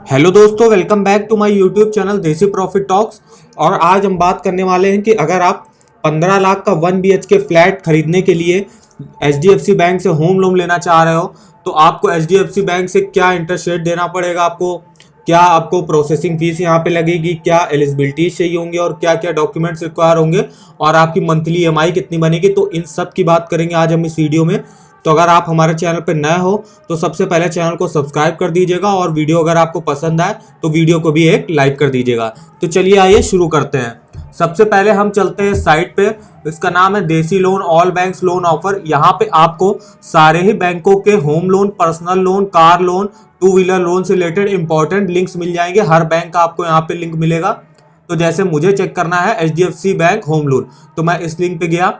Hello दोस्तों, welcome back to my YouTube channel Desi Profit Talks. और आज हम बात करने वाले हैं कि अगर आप 15 लाख का 1 BHK फ्लैट खरीदने के लिए HDFC बैंक से होम लोन लेना चाह रहे हो तो आपको HDFC बैंक से क्या इंटरेस्ट रेट देना पड़ेगा, आपको क्या आपको प्रोसेसिंग फीस यहाँ पे लगेगी, क्या एलिजिबिलिटी चाहिए होंगे और क्या क्या डॉक्यूमेंट्स रिक्वायर होंगे और आपकी मंथली EMI कितनी बनेगी। तो इन सब की बात करेंगे आज हम इस वीडियो में। तो अगर आप हमारे चैनल पर नए हो तो सबसे पहले चैनल को सब्सक्राइब कर दीजिएगा और वीडियो अगर आपको पसंद आए तो वीडियो को भी एक लाइक कर दीजिएगा। तो चलिए आइए शुरू करते हैं। सबसे पहले हम चलते हैं साइट पे। इसका नाम है देसी loan all banks loan offer. यहाँ पे आपको सारे ही बैंकों के home loan, personal loan, car loan, two wheeler loan से रिलेटेड इंपॉर्टेंट लिंक्स मिल जाएंगे। हर बैंक का आपको यहाँ पे लिंक मिलेगा। तो जैसे मुझे चेक करना है HDFC बैंक होम लोन, तो मैं इस लिंक पे गया।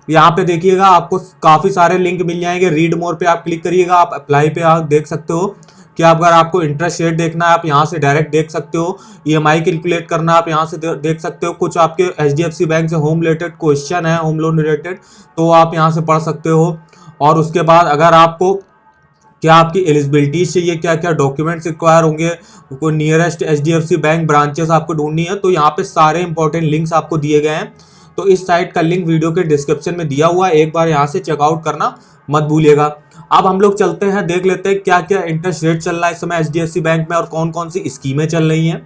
यहाँ पे देखिएगा आपको काफ़ी सारे लिंक मिल जाएंगे। रीड मोर पे आप क्लिक करिएगा, आप अप्लाई पे आप देख सकते हो कि अगर आपको इंटरेस्ट रेट देखना है आप यहाँ से डायरेक्ट देख सकते हो। EMI कैलकुलेट करना आप यहाँ से देख सकते हो। कुछ आपके HDFC बैंक से होम रिलेटेड क्वेश्चन है, होम लोन रिलेटेड, तो आप यहाँ से पढ़ सकते हो। और उसके बाद अगर आपको क्या आपकी एलिजिबिलिटी चाहिए, क्या क्या डॉक्यूमेंट्स रिक्वायर होंगे, कोई नियरेस्ट HDFC बैंक ब्रांचेस आपको ढूंढनी है, तो यहाँ पे सारे इंपॉर्टेंट लिंक्स आपको दिए गए हैं। तो इस साइट का लिंक वीडियो के डिस्क्रिप्शन में दिया हुआ है, एक बार यहाँ से चेकआउट करना मत भूलिएगा। अब हम लोग चलते हैं, देख लेते हैं क्या क्या इंटरेस्ट रेट चल रहा है इस समय HDFC बैंक में और कौन कौन सी स्कीमें चल रही हैं।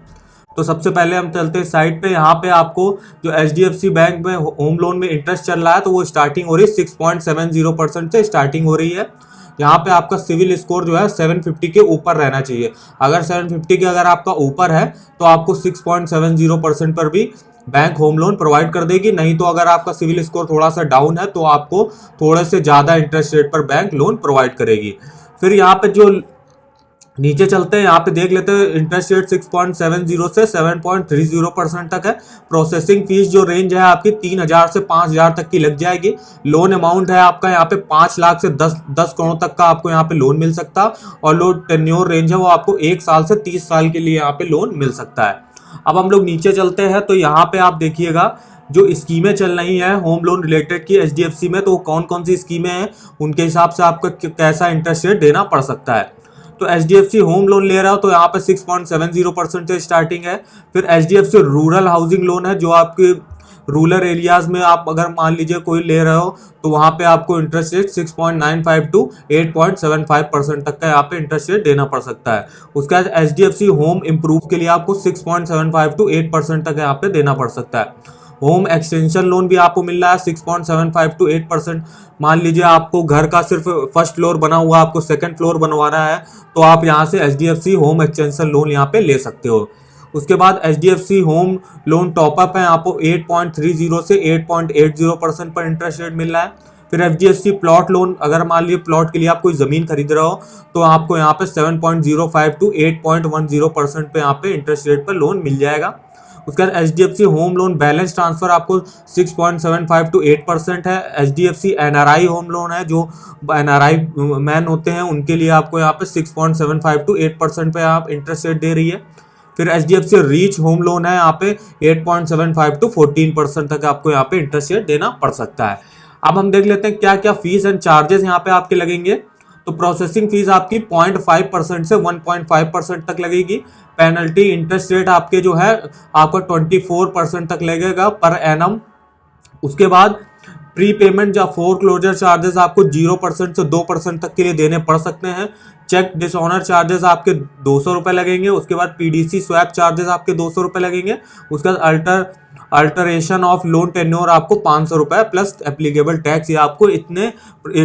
तो सबसे पहले हम चलते हैं साइट पे। यहाँ पे आपको जो HDFC बैंक में होम लोन में इंटरेस्ट चल रहा है तो वो स्टार्टिंग हो रही है 6.70% से स्टार्टिंग हो रही है। यहाँ पे आपका सिविल स्कोर जो है 750 के ऊपर रहना चाहिए। अगर 750 के अगर आपका ऊपर है तो आपको 6.70% पर भी बैंक होम लोन प्रोवाइड कर देगी। नहीं तो अगर आपका सिविल स्कोर थोड़ा सा डाउन है तो आपको थोड़े से ज़्यादा इंटरेस्ट रेट पर बैंक लोन प्रोवाइड करेगी। फिर यहाँ पे जो नीचे चलते हैं, यहाँ पे देख लेते हैं इंटरेस्ट रेट 6.70 से 7.30% तक है। प्रोसेसिंग फीस जो रेंज है आपकी 3,000 से 5,000 तक की लग जाएगी। लोन अमाउंट है आपका यहाँ पे 5 लाख से 10 करोड़ तक का आपको यहाँ पे लोन मिल सकता है। और लोन टेन्योर रेंज है वो आपको 1 साल से 30 साल के लिए यहाँ पे लोन मिल सकता है। अब हम लोग नीचे चलते हैं तो यहाँ पे आप देखिएगा जो स्कीमें चल रही हैं होम लोन रिलेटेड की HDFC में, तो कौन कौन सी स्कीमें हैं, उनके हिसाब से आपका कैसा इंटरेस्ट रेट देना पड़ सकता है। तो HDFC होम लोन ले रहा हो तो यहाँ पे 6.70% से स्टार्टिंग है। फिर HDFC रूरल हाउसिंग लोन है, जो आपके रूरल एरियाज में आप अगर मान लीजिए कोई ले रहे हो तो वहाँ पे आपको इंटरेस्ट रेट 6.95 टू 8.75% तक का यहाँ पे इंटरेस्ट रेट देना पड़ सकता है। उसके बाद HDFC होम इम्प्रूव के लिए आपको 6.75 टू 8% तक यहाँ पे देना पड़ सकता है। होम एक्सटेंशन लोन भी आपको मिल रहा है 6.75 टू 8%। मान लीजिए आपको घर का सिर्फ फर्स्ट फ्लोर बना हुआ, आपको सेकंड फ्लोर बनवाना है तो आप यहाँ से HDFC होम एक्सटेंशन लोन यहाँ पे ले सकते हो। उसके बाद HDFC होम लोन टॉपअप है, आपको 8.30 से 8.80% पर इंटरेस्ट रेट मिल रहा है। फिर HDFC प्लॉट लोन, अगर मान लीजिए प्लॉट के लिए आप कोई ज़मीन खरीद रहे हो तो आपको यहाँ पे 7.05 टू 8.10% पे यहाँ पे इंटरेस्ट रेट पर लोन मिल जाएगा। उसके बाद HDFC home loan balance transfer आपको 6.75 टू 8% है। HDFC NRI होम लोन है, जो NRI मैन होते हैं उनके लिए आपको यहाँ पे 6.75 टू 8% पे आप इंटरेस्ट रेट दे रही है। फिर HDFC रीच होम लोन है, यहाँ पे 8.75 टू 14% तक आपको यहाँ पे इंटरेस्ट रेट देना पड़ सकता है। अब हम देख लेते हैं क्या क्या फीस एंड चार्जेस यहाँ पे आपके लगेंगे। तो प्रोसेसिंग फीस आपकी 0.5% से 1.5% तक लगेगी। पेनल्टी इंटरेस्ट रेट आपके जो है आपका 24% तक लगेगा पर एनम। उसके बाद प्री पेमेंट या फोरक्लोजर चार्जेस आपको 0% से 2% तक के लिए देने पड़ सकते हैं। चेक डिसऑनर चार्जेस आपके 200 रुपये लगेंगे। उसके बाद PDC स्वैप चार्जेस आपके 200 रुपये लगेंगे। उसके बाद अल्टरेशन ऑफ लोन टेन्योर आपको 500 रुपये प्लस एप्लीकेबल टैक्स, ये आपको इतने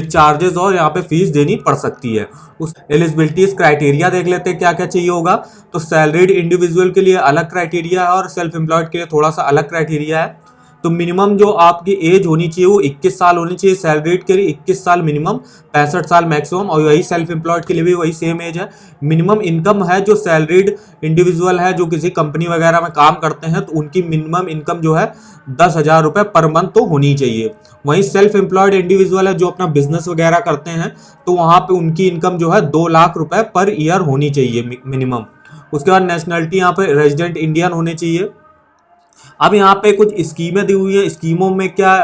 चार्जेस और यहाँ पे फीस देनी पड़ सकती है। उस एलिजिबिलिटीज क्राइटेरिया देख लेते हैं क्या क्या चाहिए होगा। तो सैलरीड इंडिविजुअल के लिए अलग क्राइटेरिया है और सेल्फ एम्प्लॉयड के लिए थोड़ा सा अलग क्राइटेरिया है। तो मिनिमम जो आपकी एज होनी चाहिए वो 21 साल होनी चाहिए। सैलरीड के लिए 21 साल मिनिमम, 65 साल मैक्सिमम, और वही सेल्फ एम्प्लॉयड के लिए भी वही सेम एज है। मिनिमम इनकम है जो सैलरीड इंडिविजुअल है जो किसी कंपनी वगैरह में काम करते हैं तो उनकी मिनिमम इनकम जो है 10,000 रुपये पर मंथ तो होनी चाहिए। वहीं सेल्फ एम्प्लॉयड इंडिविजुअल है जो अपना बिजनेस वगैरह करते हैं तो वहाँ पे उनकी इनकम जो है 2 लाख रुपये पर ईयर होनी चाहिए मिनिमम। उसके बाद नेशनलिटी यहाँ पे रेजिडेंट इंडियन होने चाहिए। अब यहाँ पे कुछ स्कीमें दी हुई है। स्कीमों में क्या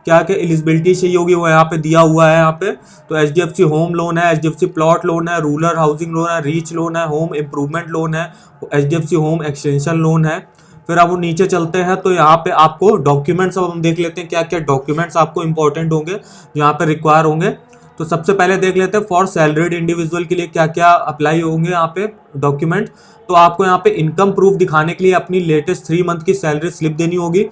क्या क्या एलिजिबिलिटी चाहिए होगी वो यहाँ पे दिया हुआ है यहाँ पे। तो HDFC होम लोन है, HDFC प्लॉट लोन है, रूरल हाउसिंग लोन है, रीच लोन है, होम इम्प्रूवमेंट लोन है, HDFC होम एक्सटेंशन लोन है। फिर अब वो नीचे चलते हैं तो यहाँ पे आपको डॉक्यूमेंट्स, अब हम देख लेते हैं क्या क्या डॉक्यूमेंट्स आपको इंपॉर्टेंट होंगे, यहाँ पे रिक्वायर होंगे। तो सबसे पहले देख लेते हैं फॉर सैलरीड इंडिविजुअल के लिए क्या क्या अप्लाई होंगे यहाँ पे डॉक्यूमेंट। तो आपको यहाँ पे इनकम प्रूफ दिखाने के लिए अपनी लेटेस्ट 3 मंथ की सैलरी स्लिप देनी होगी।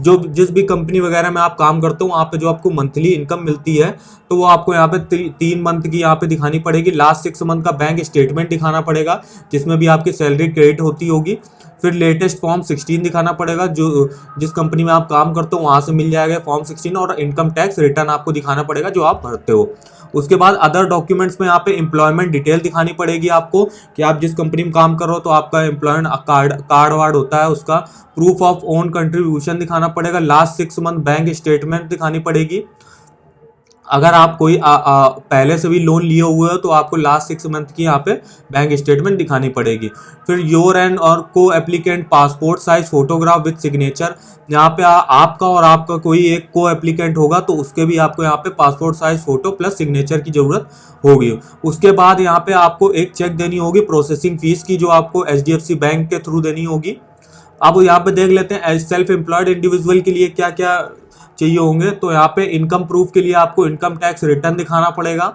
जो जिस भी कंपनी वगैरह में आप काम करते हो वहाँ पे जो आपको मंथली इनकम मिलती है तो वो आपको यहाँ पे 3 मंथ की यहाँ पे दिखानी पड़ेगी। लास्ट 6 मंथ का बैंक स्टेटमेंट दिखाना पड़ेगा जिसमें भी आपकी सैलरी क्रेडिट होती होगी। फिर लेटेस्ट फॉर्म 16 दिखाना पड़ेगा, जो जिस कंपनी में आप काम करते हो वहाँ से मिल जाएगा फॉर्म 16, और इनकम टैक्स रिटर्न आपको दिखाना पड़ेगा जो आप भरते हो। उसके बाद अदर डॉक्यूमेंट्स में यहाँ पे एम्प्लॉयमेंट डिटेल दिखानी पड़ेगी आपको कि आप जिस कंपनी में काम कर रहे हो तो आपका एम्प्लॉयमेंट कार्ड वार्ड होता है उसका। प्रूफ ऑफ ओन कंट्रीब्यूशन दिखाना पड़ेगा। लास्ट 6 मंथ बैंक स्टेटमेंट दिखानी पड़ेगी। अगर आप कोई पहले से भी लोन लिए हुए हो तो आपको लास्ट 6 मंथ की यहाँ पे बैंक स्टेटमेंट दिखानी पड़ेगी। फिर योर एंड और को applicant passport size photograph with signature, यहाँ पे आपका और आपका कोई एक को एप्लीकेंट होगा तो उसके भी आपको यहाँ पे passport size photo plus signature की जरूरत होगी। उसके बाद यहाँ पे आपको एक चेक देनी होगी प्रोसेसिंग फीस की, जो आपको HDFC बैंक के थ्रू देनी होगी। अब यहाँ पे देख लेते हैं सेल्फ एम्प्लॉयड इंडिविजुअल के लिए क्या क्या चाहिए होंगे। तो यहाँ पे इनकम प्रूफ के लिए आपको इनकम टैक्स रिटर्न दिखाना पड़ेगा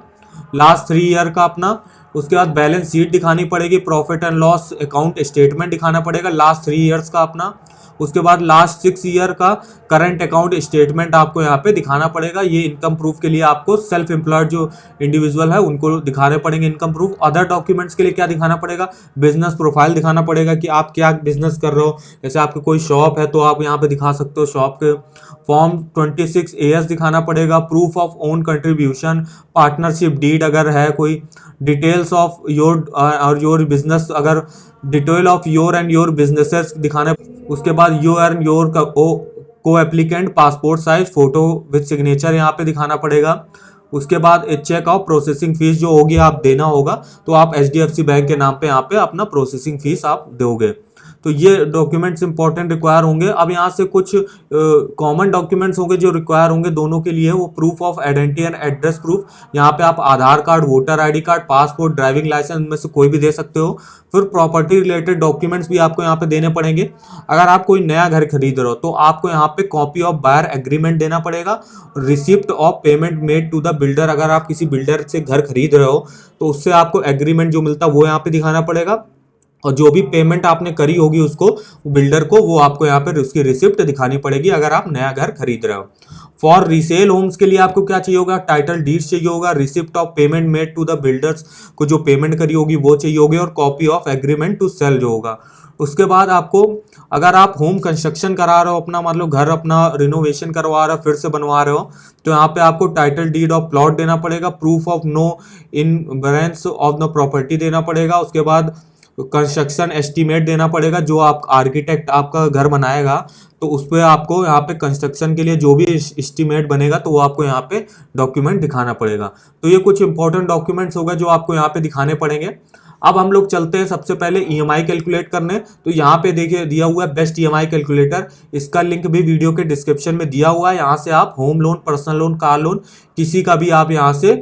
लास्ट 3 ईयर का अपना। उसके बाद बैलेंस शीट दिखानी पड़ेगी, profit and loss account statement दिखाना पड़ेगा लास्ट 3 ईयर्स का अपना। उसके बाद लास्ट 6 ईयर का करंट अकाउंट स्टेटमेंट आपको यहाँ पे दिखाना पड़ेगा। ये इनकम प्रूफ के लिए आपको सेल्फ एम्प्लॉयड जो इंडिविजुअल है उनको दिखाने पड़ेंगे इनकम प्रूफ। अदर डॉक्यूमेंट्स के लिए क्या दिखाना पड़ेगा, बिजनेस प्रोफाइल दिखाना पड़ेगा कि आप क्या बिजनेस कर रहे हो। जैसे आपकी कोई शॉप है तो आप यहाँ पे दिखा सकते हो शॉप के। फॉर्म 26 AS दिखाना पड़ेगा। Proof of own contribution, partnership deed अगर है कोई, डिटेल्स ऑफ योर और योर बिजनेस, अगर detail of your and your businesses दिखाना। उसके बाद यू एंड योर को applicant passport size photo with signature यहाँ पे दिखाना पड़ेगा। उसके बाद एक चेक ऑफ प्रोसेसिंग फीस जो होगी आप देना होगा, तो आप HDFC बैंक के नाम पे यहाँ पे अपना प्रोसेसिंग फीस आप दोगे। तो ये डॉक्यूमेंट्स इंपॉर्टेंट रिक्वायर होंगे। अब यहाँ से कुछ कॉमन डॉक्यूमेंट्स होंगे जो रिक्वायर होंगे दोनों के लिए। वो proof of identity and address proof, यहाँ पे आप Aadhaar card, voter ID card, passport, driving licence में से कोई भी दे सकते हो। फिर प्रॉपर्टी रिलेटेड डॉक्यूमेंट्स भी आपको यहाँ पे देने पड़ेंगे। अगर आप कोई नया घर खरीद रहे हो तो आपको यहाँ पे कॉपी ऑफ बायर एग्रीमेंट देना पड़ेगा। Receipt of payment made to the builder, अगर आप किसी बिल्डर से घर खरीद रहे हो तो उससे आपको एग्रीमेंट जो मिलता है वो यहाँ पे दिखाना पड़ेगा। और जो भी पेमेंट आपने करी होगी उसको बिल्डर को, वो आपको यहाँ पर उसकी रिसिप्ट दिखानी पड़ेगी अगर आप नया घर खरीद रहे हो। फॉर रीसेल होम्स के लिए आपको क्या चाहिए होगा, टाइटल डीड चाहिए होगा, receipt of payment made to the builders को जो पेमेंट करी होगी वो चाहिए होगी, और copy of agreement to sale जो होगा। उसके बाद आपको अगर आप होम कंस्ट्रक्शन करा रहे हो अपना, मतलब घर अपना रिनोवेशन करवा रहे हो, फिर से बनवा रहे हो, तो यहाँ पे आपको टाइटल डीड ऑफ प्लॉट देना पड़ेगा। Proof of no encumbrance of the property देना पड़ेगा। उसके बाद कंस्ट्रक्शन एस्टीमेट देना पड़ेगा, जो आप आर्किटेक्ट आपका घर बनाएगा तो उस पर आपको यहाँ पे कंस्ट्रक्शन के लिए जो भी एस्टीमेट बनेगा तो वो आपको यहाँ पे डॉक्यूमेंट दिखाना पड़ेगा। तो ये कुछ इंपॉर्टेंट डॉक्यूमेंट्स होगा जो आपको यहाँ पे दिखाने पड़ेंगे। अब हम लोग चलते हैं सबसे पहले EMI कैलकुलेट करने। तो यहाँ पे देखिए दिया हुआ है बेस्ट EMI कैलकुलेटर, इसका लिंक भी वीडियो के डिस्क्रिप्शन में दिया हुआ है। यहाँ से आप home loan, personal loan, car loan, किसी का भी आप यहाँ से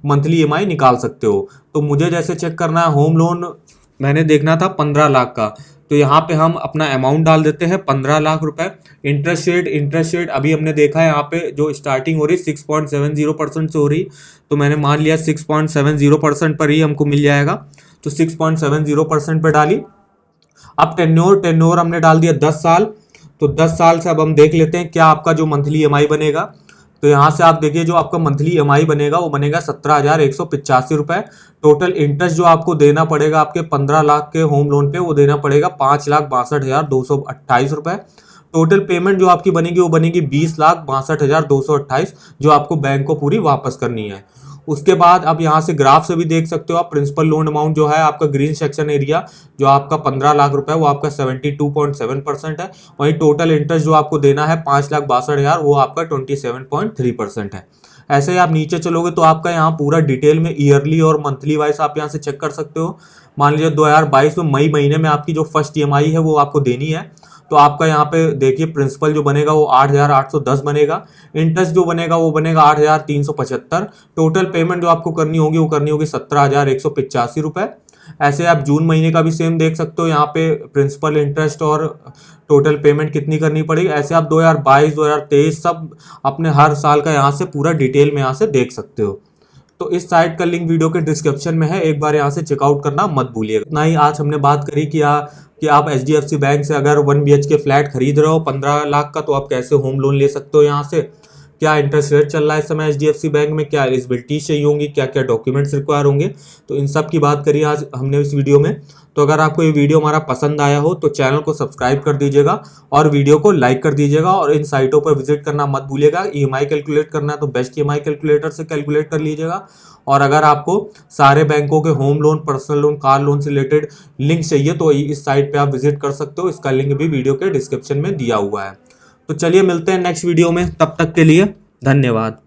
मंथली EMI निकाल सकते हो। तो मुझे जैसे चेक करना है, होम लोन मैंने देखना था 15 लाख का, तो यहाँ पे हम अपना अमाउंट डाल देते हैं 15 लाख रुपए। इंटरेस्ट रेट अभी हमने देखा है यहाँ पे जो स्टार्टिंग हो रही 6.70% से हो रही, तो मैंने मान लिया 6.70% पर ही हमको मिल जाएगा, तो 6.70% पर डाली। अब टेन्योर हमने डाल दिया 10 साल, तो 10 साल से अब हम देख लेते हैं क्या आपका जो मंथली EMI बनेगा। तो यहाँ से आप देखिए जो आपका मंथली EMI बनेगा वो बनेगा 17,185 रुपए। टोटल इंटरेस्ट जो आपको देना पड़ेगा आपके 15 लाख के होम लोन पे वो देना पड़ेगा 5,62,228 रुपए। टोटल पेमेंट जो आपकी बनेगी वो बनेगी 20,62,228, जो आपको बैंक को पूरी वापस करनी है। उसके बाद आप यहाँ से ग्राफ से भी देख सकते हो आप प्रिंसिपल लोन अमाउंट जो है आपका ग्रीन सेक्शन एरिया जो आपका 15 लाख रुपए वो आपका 72.7% है। वहीं टोटल इंटरेस्ट जो आपको देना है 5,62,000 वो आपका 27.3% है। ऐसे ही आप नीचे चलोगे तो आपका यहाँ पूरा डिटेल में ईयरली और मंथली वाइज आप यहाँ से चेक कर सकते हो। मान लीजिए 2022 में मई महीने में आपकी जो फर्स्ट EMI है वो आपको देनी है, तो आपका यहाँ पे देखिए प्रिंसिपल जो बनेगा वो 8,810 बनेगा, इंटरेस्ट जो बनेगा वो बनेगा 8,375, टोटल पेमेंट जो आपको करनी होगी वो करनी होगी 17,185 रुपए। ऐसे आप जून महीने का भी सेम देख सकते हो, यहाँ पे प्रिंसिपल, इंटरेस्ट और टोटल पेमेंट कितनी करनी पड़ेगी। ऐसे आप 2022 2023 सब अपने हर साल का यहाँ से पूरा डिटेल में यहाँ से देख सकते हो। तो इस साइट का लिंक वीडियो के डिस्क्रिप्शन में है, एक बार यहाँ से चेकआउट करना मत भूलिएगा। इतना ही आज हमने बात करी कि आप HDFC बैंक से अगर 1 BHK फ्लैट खरीद रहे हो 15 लाख का, तो आप कैसे होम लोन ले सकते हो यहाँ से, क्या इंटरेस्ट रेट चल रहा है इस समय HDFC बैंक में, क्या एलिजिबिलिटी चाहिए होंगी, क्या क्या डॉक्यूमेंट्स रिक्वायर होंगे, तो इन सब की बात करी आज हमने इस वीडियो में। तो अगर आपको ये वीडियो हमारा पसंद आया हो तो चैनल को सब्सक्राइब कर दीजिएगा और वीडियो को लाइक कर दीजिएगा, और इन साइटों पर विजिट करना मत भूलिएगा। EMI कैलकुलेट करना है तो बेस्ट EMI कैलकुलेटर से कैलकुलेट कर लीजिएगा। और अगर आपको सारे बैंकों के home loan, personal loan, car loan से रिलेटेड लिंक चाहिए तो इस साइट पे आप विजिट कर सकते हो, इसका लिंक भी वीडियो के डिस्क्रिप्शन में दिया हुआ है। तो चलिए मिलते हैं नेक्स्ट वीडियो में, तब तक के लिए धन्यवाद।